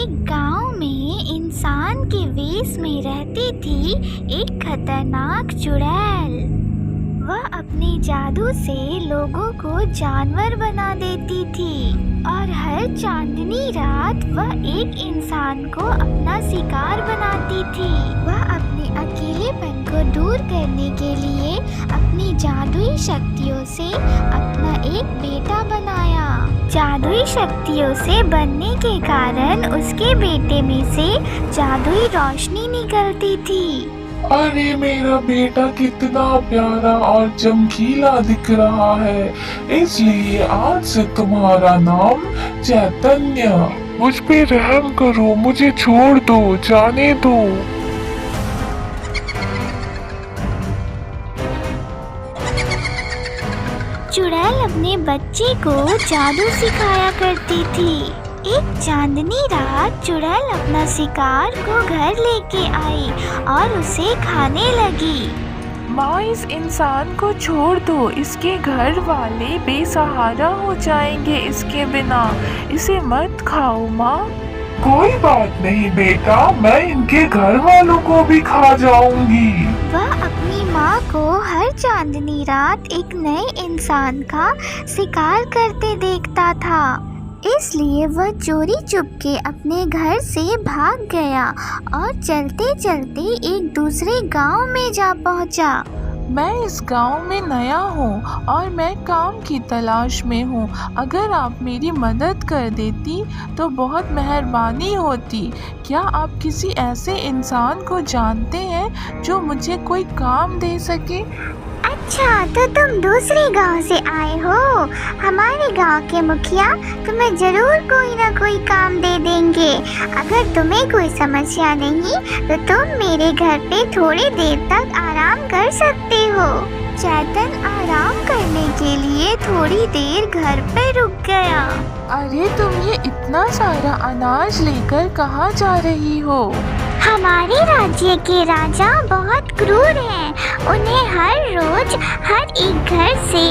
एक गांव में इंसान के वेश में रहती थी एक खतरनाक चुड़ैल। वह अपने जादू से लोगों को जानवर बना देती थी और हर चांदनी रात वह एक इंसान को अपना शिकार बनाती थी। वह अपने अकेलेपन को दूर करने के लिए अपनी जादुई शक्तियों से अपना एक बेटा बनाया। जादुई शक्तियों से बनने के कारण उसके बेटे में से जादुई रोशनी निकलती थी। अरे मेरा बेटा कितना प्यारा और चमकीला दिख रहा है, इसलिए आज से तुम्हारा नाम चैतन्य। मुझ पे रहम करो, मुझे छोड़ दो, जाने दो। चुड़ैल अपने बच्चे को जादू सिखाया करती थी। एक चांदनी रात चुड़ैल अपना शिकार को घर लेके आई और उसे खाने लगी। माँ, इस इंसान को छोड़ दो, इसके घर वाले बेसहारा हो जाएंगे इसके बिना। इसे मत खाओ माँ। कोई बात नहीं बेटा, मैं इनके घर वालों को भी खा जाऊंगी। वह अपनी माँ को हर चांदनी रात एक नए इंसान का शिकार करते देखता था, इसलिए वह चोरी चुपके अपने घर से भाग गया और चलते चलते एक दूसरे गांव में जा पहुंचा। मैं इस गांव में नया हूँ और मैं काम की तलाश में हूँ। अगर आप मेरी मदद कर देती तो बहुत मेहरबानी होती। क्या आप किसी ऐसे इंसान को जानते हैं जो मुझे कोई काम दे सके? अच्छा, तो तुम दूसरे गांव से आए हो। हमारे गांव के मुखिया तुम्हें जरूर कोई ना कोई काम दे देंगे। अगर तुम्हें कोई समस्या नहीं तो तुम मेरे घर पे थोड़ी देर तक आराम कर सकते हो। चैतन आराम करने के लिए थोड़ी देर घर पे रुक गया। अरे तुम ये इतना सारा अनाज लेकर कहाँ जा रही हो? हमारे राज्य के राजा बहुत क्रूर हैं। उन्हें हर रोज हर एक घर से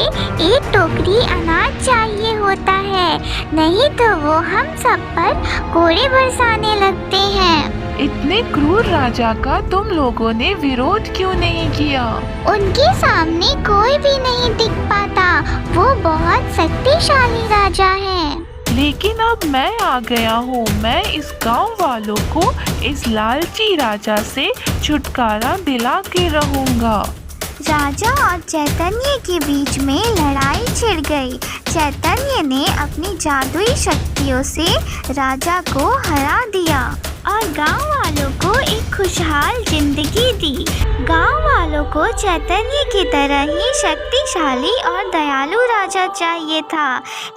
एक टोकरी अनाज चाहिए होता है, नहीं तो वो हम सब पर कोड़े बरसाने लगते हैं। इतने क्रूर राजा का तुम लोगों ने विरोध क्यों नहीं किया? उनके सामने कोई भी नहीं टिक पाता। वो बहुत शक्तिशाली राजा हैं। लेकिन अब मैं आ गया हूँ। मैं इस गांव वालों को इस लालची राजा से छुटकारा दिला के रहूँगा। राजा और चैतन्य के बीच में लड़ाई छिड़ गई। चैतन्य ने अपनी जादुई शक्तियों से राजा को हरा दिया और गांव वालों को एक खुशहाल जिंदगी दी। गांव वालों को चैतन्य की तरह ही शक्तिशाली और दयालु राजा चाहिए था,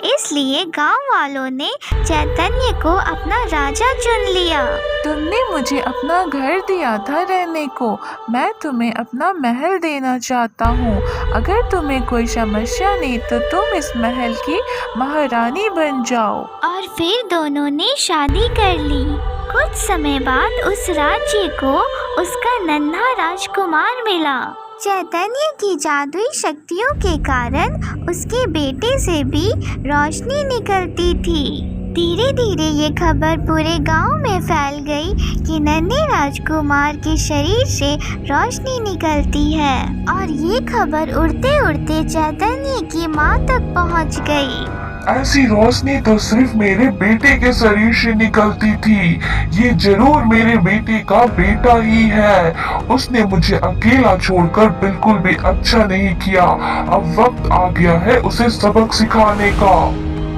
इसलिए गांव वालों ने चैतन्य को अपना राजा चुन लिया। तुमने मुझे अपना घर दिया था रहने को, मैं तुम्हें अपना महल देना चाहता हूँ। अगर तुम्हें कोई समस्या नहीं तो तुम इस महल की महारानी बन जाओ। और फिर दोनों ने शादी कर ली। कुछ समय बाद उस राज्य को उसका नन्हा राजकुमार मिला। चैतन्य की जादुई शक्तियों के कारण उसके बेटे से भी रोशनी निकलती थी। धीरे धीरे ये खबर पूरे गांव में फैल गई कि नन्हे राजकुमार के शरीर से रोशनी निकलती है और ये खबर उड़ते उड़ते चैतन्य की माँ तक पहुंच गई। ऐसी रोशनी तो सिर्फ मेरे बेटे के शरीर से निकलती थी। ये जरूर मेरे बेटे का बेटा ही है। उसने मुझे अकेला छोड़कर बिल्कुल भी अच्छा नहीं किया। अब वक्त आ गया है उसे सबक सिखाने का।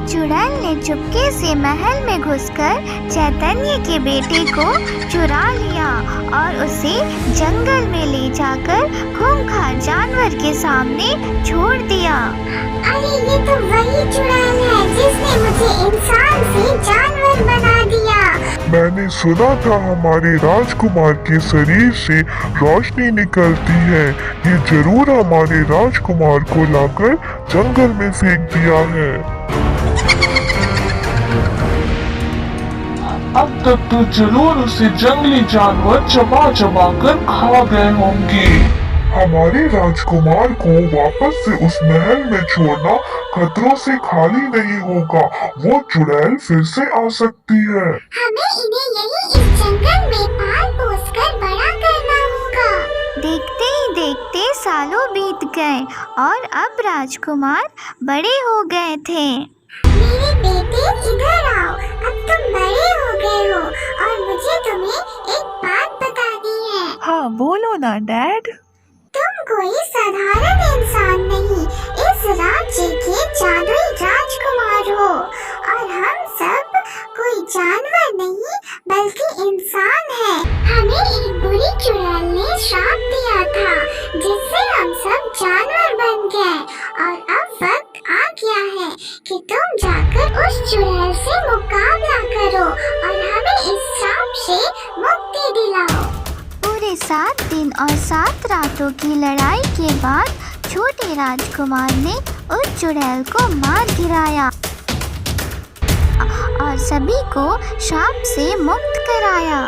चुड़ैल ने चुपके से महल में घुसकर चैतन्य के बेटे को चुरा लिया और उसे जंगल में ले जाकर खूंखार जानवर के सामने छोड़ दिया। अरे ये तो वही चुड़ैल है जिसने मुझे इंसान से जानवर बना दिया। मैंने सुना था हमारे राजकुमार के शरीर से रोशनी निकलती है। ये जरूर हमारे राजकुमार को लाकर जंगल में फेंक दिया है। अब तक तो जरूर उसे जंगली जानवर चबा चबा कर खा गए होंगे। हमारे राजकुमार को वापस से उस महल में छोड़ना खतरों से खाली नहीं होगा। वो चुड़ैल फिर से आ सकती है। हमें इन्हें यही इस जंगल में पाल पोस कर बड़ा करना होगा। देखते ही देखते सालों बीत गए और अब राजकुमार बड़े हो गए थे। मेरे बेटे इधर आओ, अब तुम बड़े हो गए हो और मुझे तुम्हें एक बात बतानी है। हाँ बोलो ना डैड। तुम कोई साधारण इंसान नहीं, इस राज्य के जादुई राजकुमार हो और हम सब कोई जानवर नहीं बल्कि इंसान है। हमें एक बुरी चुड़ैल ने श्राप दिया था जिससे हम सब जानवर बन गए और अब वक्त आ गया है कि तुम जाकर उस चुड़ैल से मुकाबला करो और हमें इस श्राप से मुक्ति दिलाओ। पूरे 7 दिन और 7 रातों की लड़ाई के बाद छोटे राजकुमार ने उस चुड़ैल को मार गिराया और सभी को श्राप से मुक्त कराया।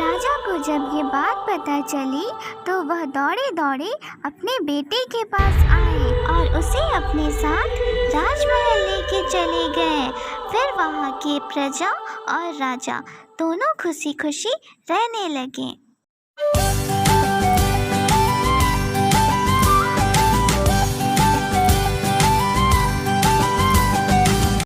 राजा को जब ये बात पता चली तो वह दौड़े दौड़े अपने बेटे के पास आए और उसे अपने साथ राजमहल लेके चले गए। फिर वहाँ के प्रजा और राजा दोनों खुशी खुशी रहने लगे।